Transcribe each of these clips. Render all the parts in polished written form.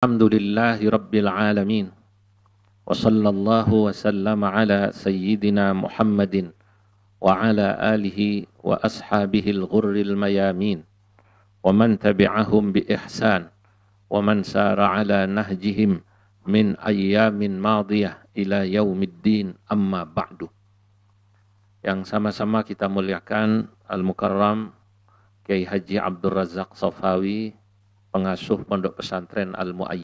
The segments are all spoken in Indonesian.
Alhamdulillahi Rabbil Alamin. Wa sallallahu wa sallama ala Sayyidina Muhammadin wa ala alihi wa ashabihi al-ghurril mayamin wa man tabi'ahum bi ihsan wa man sara ala nahjihim min ayyamin madiyah ila yaumiddin, amma ba'du. Yang sama-sama kita muliakan Al-Mukarram Kiai Haji Abdul Razak Safawi, pengasuh Pondok Pesantren Al-Muayyad.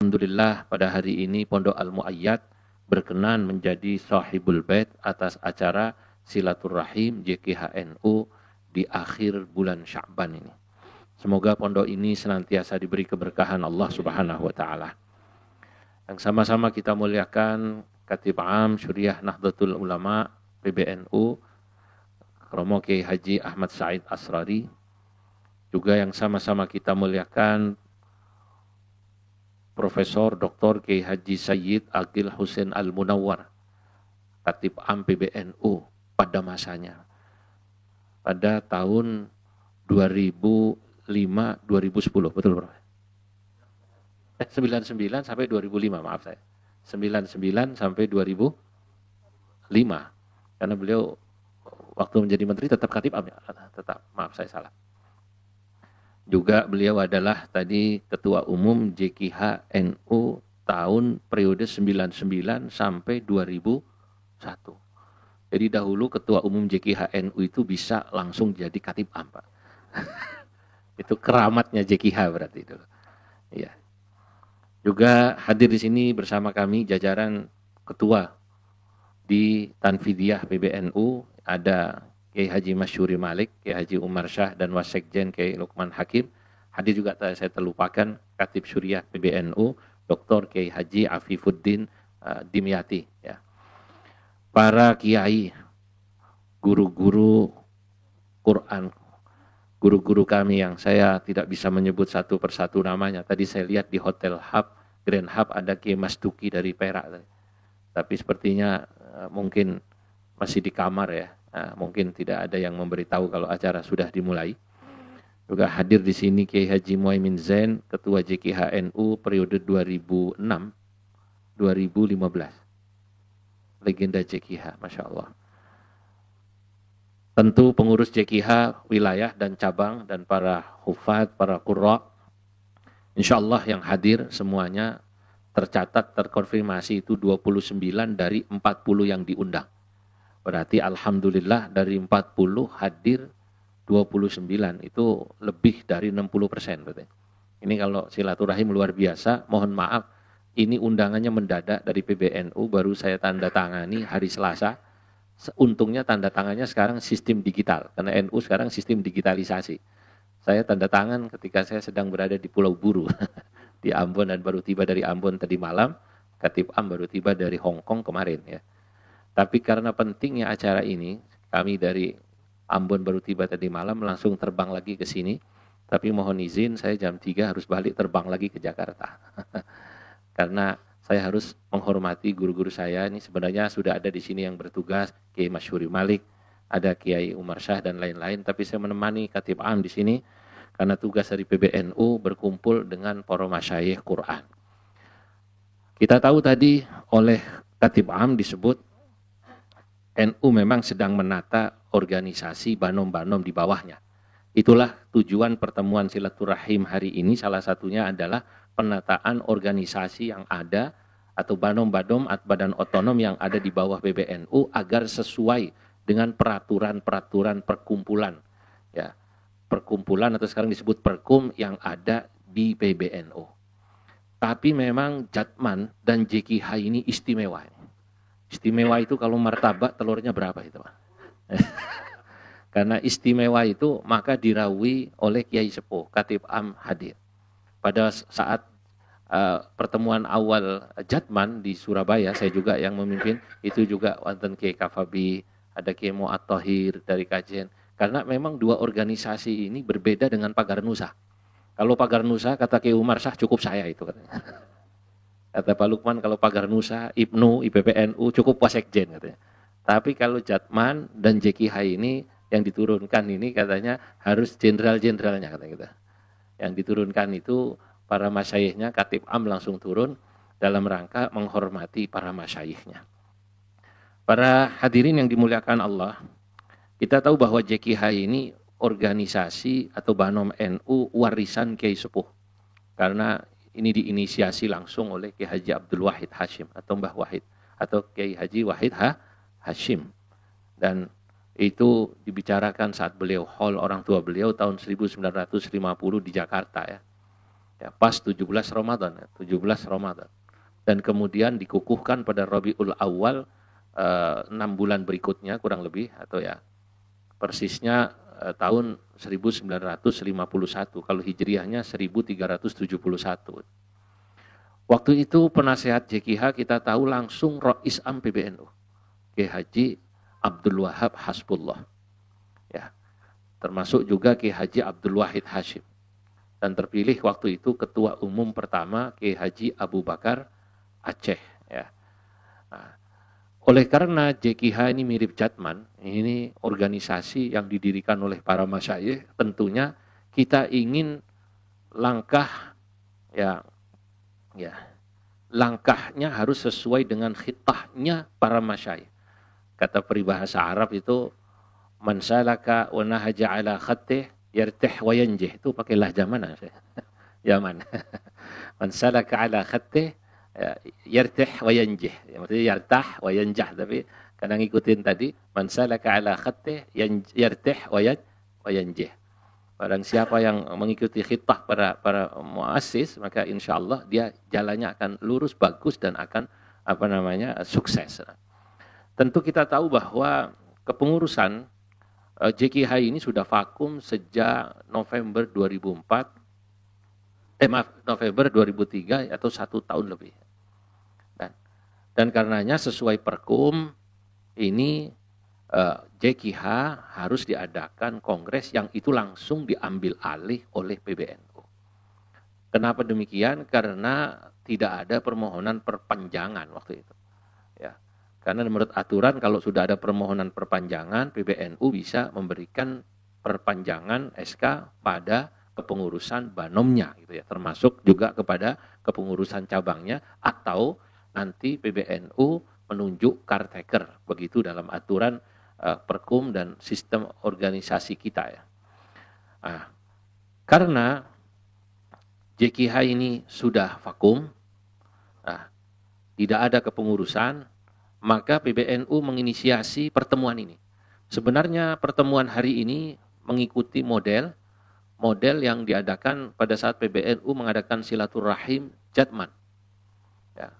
Alhamdulillah pada hari ini Pondok Al-Muayyad berkenan menjadi sahibul bait atas acara silaturahim JKHNU di akhir bulan Sya'ban ini. Semoga pondok ini senantiasa diberi keberkahan Allah Subhanahu wa taala. Yang sama-sama kita muliakan Khatib Am Syuriah Nahdlatul Ulama PBNU Romo Kiai Haji Ahmad Said Asrari. Juga yang sama-sama kita muliakan Profesor Dr. Kiai Haji Sayyid Aqil Husain Al-Munawwar, Khatib Am PBNU pada masanya. Pada tahun 2005-2010, betul Bro? 99 sampai 2005, maaf saya. 99 sampai 2005. Karena beliau waktu menjadi menteri tetap Khatib Am ya? Tetap, maaf saya salah. Juga beliau adalah tadi Ketua Umum JKHNU tahun periode 99 sampai 2001. Jadi dahulu Ketua Umum JKHNU itu bisa langsung jadi Khatib Am, Pak. Itu keramatnya JKH berarti itu. Iya. Juga hadir di sini bersama kami jajaran ketua di Tanfidiyah PBNU, ada Kiai Haji Masyuri Malik, Kiai Haji Umar Syah, dan Wasekjen Kiai Lukman Hakim. Hadir juga saya terlupakan Khatib Syuriah PBNU, Dr. Kiai Haji Afifuddin Dimyati. Ya. Para kiai, guru-guru Quran, guru-guru kami yang saya tidak bisa menyebut satu persatu namanya. Tadi saya lihat di Hotel Hub, Grand Hub, ada Kiai Mas Duki dari Perak. Tapi sepertinya mungkin masih di kamar ya. Nah, mungkin tidak ada yang memberitahu kalau acara sudah dimulai. Juga hadir di sini Kiai Haji Muhaimin Zain, Ketua JKHNU periode 2006-2015. Legenda JKH, Masya Allah. Tentu pengurus JKH wilayah dan cabang dan para hufad, para qurra, insya Allah yang hadir semuanya tercatat, terkonfirmasi itu 29 dari 40 yang diundang. Berarti alhamdulillah dari 40 hadir 29, itu lebih dari 60%. Berarti. Ini kalau silaturahim luar biasa, mohon maaf, ini undangannya mendadak dari PBNU, baru saya tanda tangani hari Selasa. Untungnya tanda tangannya sekarang sistem digital, karena NU sekarang sistem digitalisasi. Saya tanda tangan ketika saya sedang berada di Pulau Buru, di Ambon, dan baru tiba dari Ambon tadi malam, Khatib Am baru tiba dari Hong Kong kemarin ya. Tapi karena pentingnya acara ini, kami dari Ambon baru tiba tadi malam, langsung terbang lagi ke sini. Tapi mohon izin, saya jam 3 harus balik terbang lagi ke Jakarta. Karena saya harus menghormati guru-guru saya. Ini sebenarnya sudah ada di sini yang bertugas, Kiai Masyuri Malik, ada Kiai Umar Syah dan lain-lain. Tapi saya menemani Khatib Am di sini, karena tugas dari PBNU berkumpul dengan para masyayikh Quran. Kita tahu tadi oleh Khatib Am disebut, NU memang sedang menata organisasi banom-banom di bawahnya. Itulah tujuan pertemuan silaturahim hari ini, salah satunya adalah penataan organisasi yang ada atau banom-banom atau badan otonom yang ada di bawah PBNU agar sesuai dengan peraturan-peraturan perkumpulan. Ya, perkumpulan atau sekarang disebut perkum yang ada di PBNU. Tapi memang Jatman dan JKH ini istimewa. Istimewa itu kalau martabak telurnya berapa itu Pak? Karena istimewa itu maka dirawi oleh Kiai Sepuh, Khatib Am hadir. Pada saat pertemuan awal Jatman di Surabaya, saya juga yang memimpin, itu juga wonten Kiai Kafabi, ada Kiai Mu'ad Thohir dari kajian. Karena memang dua organisasi ini berbeda dengan Pagar Nusa. Kalau Pagar Nusa, kata Kiai Umar Syah, cukup saya itu katanya. Kata Pak Lukman, kalau Pagar Nusa, IPNU, IPPNU, cukup Wasekjen katanya. Tapi kalau Jatman dan JKH ini yang diturunkan ini katanya harus jenderal-jenderalnya kata kita. Yang diturunkan itu para masyayikhnya, Katib Am langsung turun dalam rangka menghormati para masyayikhnya. Para hadirin yang dimuliakan Allah, kita tahu bahwa JKH ini organisasi atau Banom NU warisan Kiai Sepuh. Karena ini diinisiasi langsung oleh Kiai Haji Abdul Wahid Hashim atau Mbah Wahid atau Kiai Haji Wahid Hashim. Dan itu dibicarakan saat beliau haul orang tua beliau tahun 1950 di Jakarta ya. Ya, pas 17 Ramadan, 17 Ramadan. Dan kemudian dikukuhkan pada Rabiul Awal 6 bulan berikutnya kurang lebih atau ya persisnya tahun 1951, kalau hijriahnya 1371. Waktu itu penasehat JKH kita tahu langsung Rais Am PBNU, Kiai Haji Abdul Wahab Hasbullah. Ya. Termasuk juga Kiai Haji Abdul Wahid Hashim. Dan terpilih waktu itu ketua umum pertama Kiai Haji Abu Bakar Aceh ya. Nah, oleh karena JKH ini mirip Jatman, ini organisasi yang didirikan oleh para masyayikh, tentunya kita ingin langkah langkahnya harus sesuai dengan khitahnya para masyayikh. Kata peribahasa Arab itu man salaka wa nahaja ala khattih yartih wa yanjih. Itu pakai lahjah mana? Yaman. Man salaka ala khattih yartih wa yanjih. Maksudnya yartah wa yanjah, tapi kadang ngikutin tadi man salaka ala khattih yartih wa yanjih. Barang siapa yang mengikuti khitah para muassis, maka insyaallah dia jalannya akan lurus, bagus dan akan sukses. Tentu kita tahu bahwa kepengurusan JKH ini sudah vakum sejak November 2004, November 2003 atau 1 tahun lebih. Dan karenanya sesuai Perkum ini JKH harus diadakan kongres yang itu langsung diambil alih oleh PBNU. Kenapa demikian? Karena tidak ada permohonan perpanjangan waktu itu. Ya. Karena menurut aturan kalau sudah ada permohonan perpanjangan, PBNU bisa memberikan perpanjangan SK pada kepengurusan banomnya gitu ya, termasuk juga kepada kepengurusan cabangnya atau nanti PBNU menunjuk caretaker, begitu dalam aturan Perkum dan sistem organisasi kita ya. Nah, karena JKH ini sudah vakum, tidak ada kepengurusan, maka PBNU menginisiasi pertemuan ini. Sebenarnya pertemuan hari ini mengikuti model yang diadakan pada saat PBNU mengadakan silaturahim Jatman. Ya.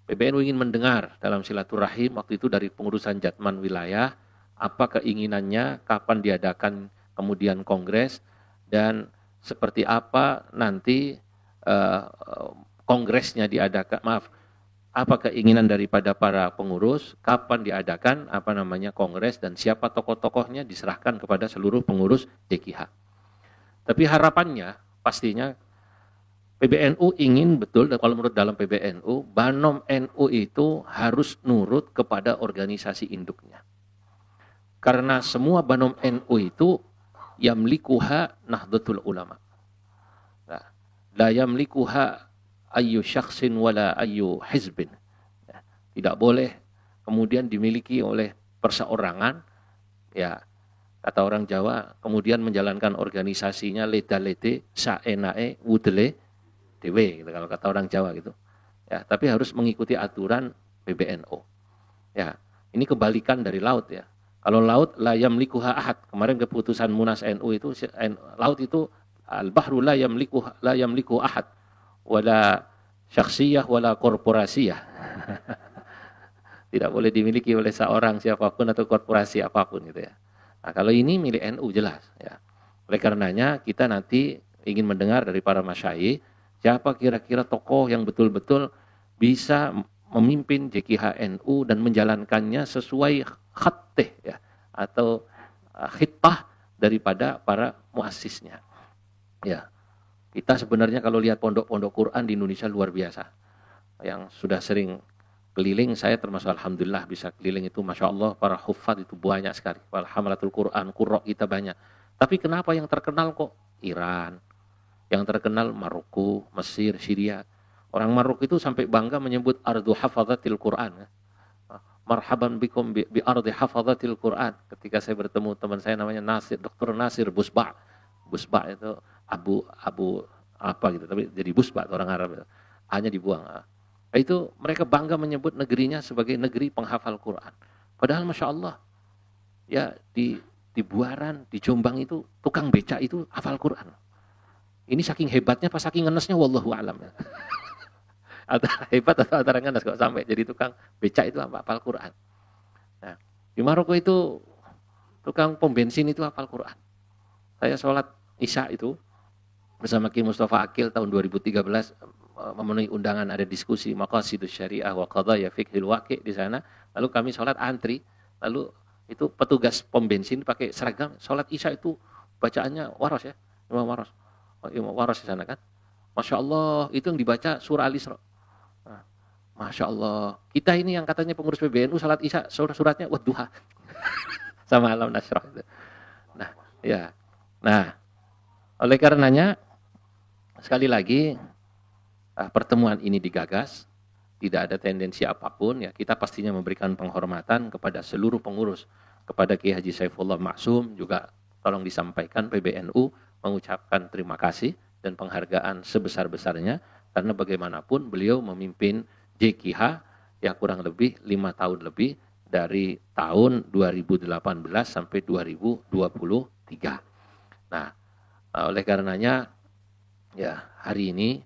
PBNU ingin mendengar dalam silaturahim waktu itu dari pengurusan Jatman wilayah, apa keinginannya, kapan diadakan kemudian kongres, dan seperti apa nanti kongresnya diadakan, apa keinginan daripada para pengurus, kapan diadakan kongres, dan siapa tokoh-tokohnya diserahkan kepada seluruh pengurus JKH. Tapi harapannya pastinya PBNU ingin betul, dan kalau menurut dalam PBNU, Banom NU itu harus nurut kepada organisasi induknya. Karena semua Banom NU itu yamlikuha Nahdlatul Ulama. La yamlikuha ayyu syakhsin wala ayyu hizbin. Tidak boleh kemudian dimiliki oleh perseorangan, ya kata orang Jawa, kemudian menjalankan organisasinya leda-lede, saenae, wudele, dewe, gitu, kalau kata orang Jawa gitu. Ya, tapi harus mengikuti aturan PBNU. Ya, ini kebalikan dari laut ya. Kalau laut la yamlikuha ahad. Kemarin keputusan Munas NU itu laut itu al-bahru la yamliku ahad. Wala syakhsiyah wala korporasiyah. Tidak boleh dimiliki oleh seorang siapapun atau korporasi apapun gitu ya. Nah, kalau ini milik NU jelas ya. Oleh karenanya kita nanti ingin mendengar dari para masyayikh siapa kira-kira tokoh yang betul-betul bisa memimpin JKH NU dan menjalankannya sesuai khattih ya, atau khitah daripada para muassisnya. Ya. Kita sebenarnya kalau lihat pondok-pondok Quran di Indonesia luar biasa. Yang sudah sering keliling, saya termasuk alhamdulillah bisa keliling itu, masya Allah para hufad itu banyak sekali, para hamalatul Quran, qurra kita banyak. Tapi kenapa yang terkenal kok Iran, yang terkenal Maroko, Mesir, Syria. Orang Maroko itu sampai bangga menyebut ardu hafadzatil Quran. Marhaban bikum bi ardi hafadzatil Quran. Ketika saya bertemu teman saya namanya Nasir, Dr. Nasir Busba. Busba itu Abu apa gitu, tapi jadi Busba orang Arab itu. Hanya dibuang. Itu mereka bangga menyebut negerinya sebagai negeri penghafal Quran. Padahal masya Allah, ya di Buaran, di Jombang itu tukang beca itu hafal Quran. Ini saking hebatnya, pas saking ngenesnya, wallahu alam. Antara hebat atau antara ngenes kok sampai jadi tukang beca itu hafal Quran. Nah, di Maroko itu tukang pom bensin itu hafal Quran. Saya sholat Isya itu bersama Ki Mustafa Akil tahun 2013 memenuhi undangan, ada diskusi maqasidus syariah wa qadaya fiqhil waqi' di sana. Lalu kami sholat antri, lalu itu petugas pom bensin pakai seragam, sholat Isya itu bacaannya waros ya, Imam Waros. Oh, Imam Waros di sana kan. Masya Allah, itu yang dibaca surah Al-Isra. Nah, Masya Allah, kita ini yang katanya pengurus PBNU sholat Isya, suratnya wadduha. Sama alam nasrah itu. Nah, ya. Nah, oleh karenanya, sekali lagi, pertemuan ini digagas, tidak ada tendensi apapun, ya kita pastinya memberikan penghormatan kepada seluruh pengurus, kepada Kiai Haji Saifullah Maksum, juga tolong disampaikan PBNU mengucapkan terima kasih dan penghargaan sebesar-besarnya, karena bagaimanapun beliau memimpin JKH ya kurang lebih 5 tahun lebih, dari tahun 2018 sampai 2023. Nah, oleh karenanya ya hari ini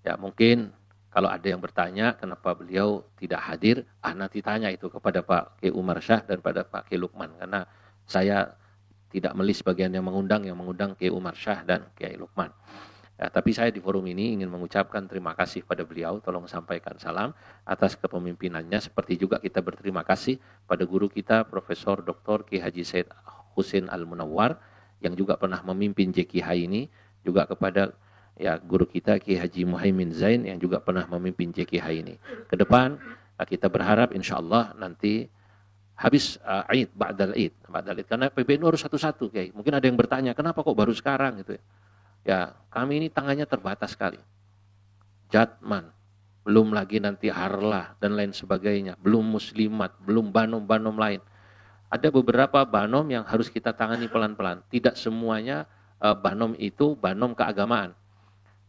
ya mungkin kalau ada yang bertanya kenapa beliau tidak hadir, nanti tanya itu kepada Pak Kiai Umar Syah dan pada Pak Kiai Lukman, karena saya tidak melis bagian yang mengundang Kiai Umar Syah dan Kiai Lukman. Ya, tapi saya di forum ini ingin mengucapkan terima kasih pada beliau, tolong sampaikan salam atas kepemimpinannya, seperti juga kita berterima kasih pada guru kita Profesor Dr. Kiai Haji Said Husin Al-Munawwar yang juga pernah memimpin JKH ini, juga kepada ya guru kita Kiai Haji Muhaimin Zain yang juga pernah memimpin JKH ini. Ke depan kita berharap insya Allah nanti habis Aid, Ba'dal Aid, karena PBNU harus satu-satu, Kiai. Mungkin ada yang bertanya, kenapa kok baru sekarang gitu ya? Ya, kami ini tangannya terbatas sekali. Jatman, belum lagi nanti Harlah dan lain sebagainya, belum Muslimat, belum banom-banom lain. Ada beberapa banom yang harus kita tangani pelan-pelan. Tidak semuanya banom itu banom keagamaan.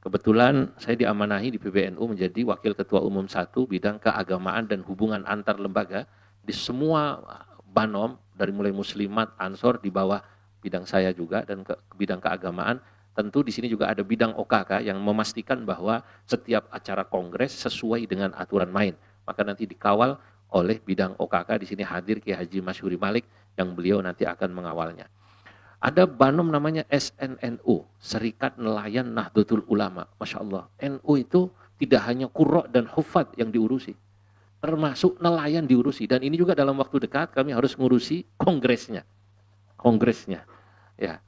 Kebetulan saya diamanahi di PBNU menjadi Wakil Ketua Umum 1 bidang keagamaan dan hubungan antar lembaga. Di semua banom, dari mulai Muslimat, Ansor, di bawah bidang saya juga, dan bidang keagamaan. Tentu di sini juga ada bidang OKK yang memastikan bahwa setiap acara kongres sesuai dengan aturan main. Maka nanti dikawal oleh bidang OKK. Di sini hadir Kiai Haji Masyuri Malik yang beliau nanti akan mengawalnya. Ada banom namanya SNNU, Serikat Nelayan Nahdlatul Ulama. Masya Allah, NU itu tidak hanya qurra dan hufad yang diurusi, termasuk nelayan diurusi. Dan ini juga dalam waktu dekat kami harus ngurusi kongresnya. Ya.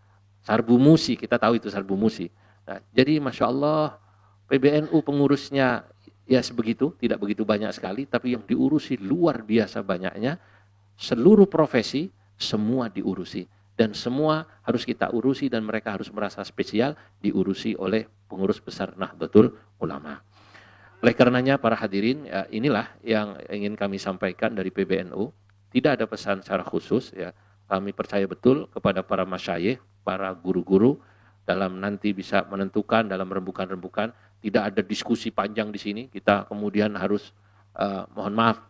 Sarbu Musi, kita tahu itu Sarbu Musi. Nah, jadi Masya Allah, PBNU pengurusnya ya sebegitu, tidak begitu banyak sekali, tapi yang diurusi luar biasa banyaknya. Seluruh profesi, semua diurusi. Dan semua harus kita urusi dan mereka harus merasa spesial diurusi oleh pengurus besar Nahdlatul Ulama. Oleh karenanya para hadirin, ya inilah yang ingin kami sampaikan dari PBNU. Tidak ada pesan secara khusus, ya. Kami percaya betul kepada para masyayikh, para guru-guru dalam nanti bisa menentukan dalam rembukan-rembukan. Tidak ada diskusi panjang di sini. Kita kemudian harus mohon maaf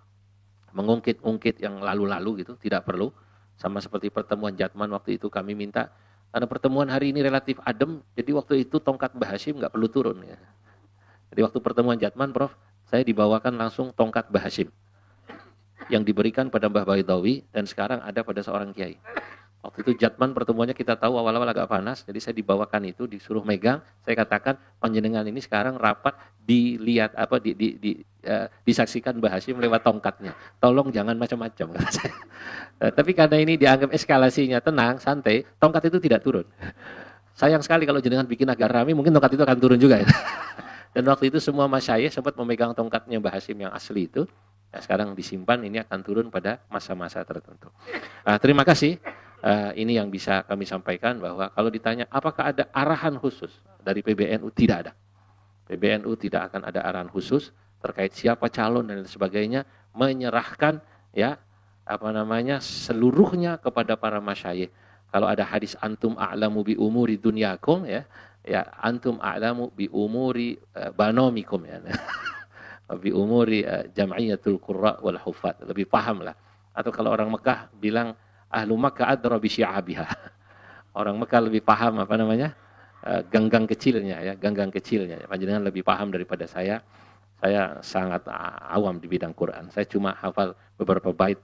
mengungkit-ungkit yang lalu-lalu gitu, tidak perlu. Sama seperti pertemuan Jatman waktu itu kami minta, karena pertemuan hari ini relatif adem, jadi waktu itu tongkat Mbah Hashim nggak perlu turun. Ya. Jadi waktu pertemuan Jatman, Prof, saya dibawakan langsung tongkat Mbah Hashim yang diberikan pada Mbah Baidawi dan sekarang ada pada seorang kiai. Waktu itu Jatman pertemuannya kita tahu awal-awal agak panas, jadi saya dibawakan itu, disuruh megang. Saya katakan panjenengan ini sekarang rapat dilihat disaksikan Mbah Hashim lewat tongkatnya. Tolong jangan macam-macam. Tapi karena ini dianggap eskalasinya tenang, santai, tongkat itu tidak turun. Sayang sekali kalau jenengan bikin agak rame, mungkin tongkat itu akan turun juga. Ya. Dan waktu itu semua masyayikh sempat memegang tongkatnya Mbah Hashim yang asli itu. Ya, sekarang disimpan, ini akan turun pada masa-masa tertentu. Terima kasih. Ini yang bisa kami sampaikan, bahwa kalau ditanya apakah ada arahan khusus dari PBNU, tidak ada. PBNU tidak akan ada arahan khusus terkait siapa calon dan sebagainya, menyerahkan ya seluruhnya kepada para masyayikh. Kalau ada hadis antum a'lamu bi umuri dunyakum, ya antum a'lamu bi umuri banomikum, ya bi umuri jam'iyatul qurra wal huffaz, lebih paham lah. Atau kalau orang Mekah bilang ahlu Makkah adra bi syi'abiha. Orang Mekah lebih paham ganggang kecilnya, ya ganggang kecilnya. Panjenengan lebih paham daripada saya. Saya sangat awam di bidang Quran. Saya cuma hafal beberapa bait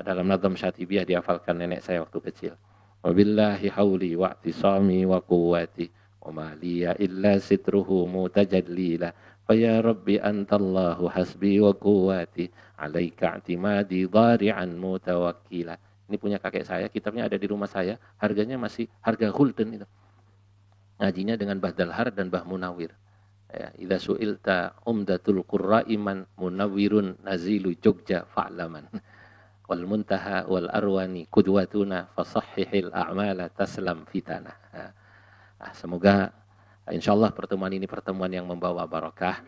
dalam Nazm Syatibiyah, dihafalkan nenek saya waktu kecil. Wabillahi hauli wa'tisami wa quwwati wa ma liya illa sitruhu mutajallila fa ya rabbi antallahu hasbi wa quwwati alaika i'timadi dhari'an mutawakkila. Ini punya kakek saya, kitabnya ada di rumah saya, harganya masih harga gulden itu. Ngajinya dengan Bah Dalhar dan Bah Munawir. Ya, idza su'ilta umdatul qurra iman munawwirun nazilu Jogja fa'laman. Wal muntaha wal arwani qudwatuna fasahhihil a'mala taslam fitana. Semoga insyaallah pertemuan ini pertemuan yang membawa barakah.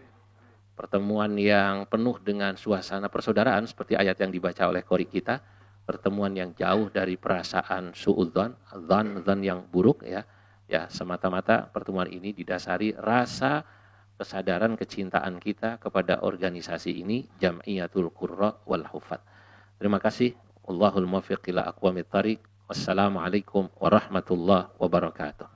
Pertemuan yang penuh dengan suasana persaudaraan seperti ayat yang dibaca oleh qori kita. Pertemuan yang jauh dari perasaan suudzon, dzan yang buruk, ya. Ya, semata-mata pertemuan ini didasari rasa kesadaran kecintaan kita kepada organisasi ini, Jam'iyatul Qurra wal Huffaz. Terima kasih. Wallahul muwaffiq ila aqwamit thariq. Wassalamualaikum warahmatullahi wabarakatuh.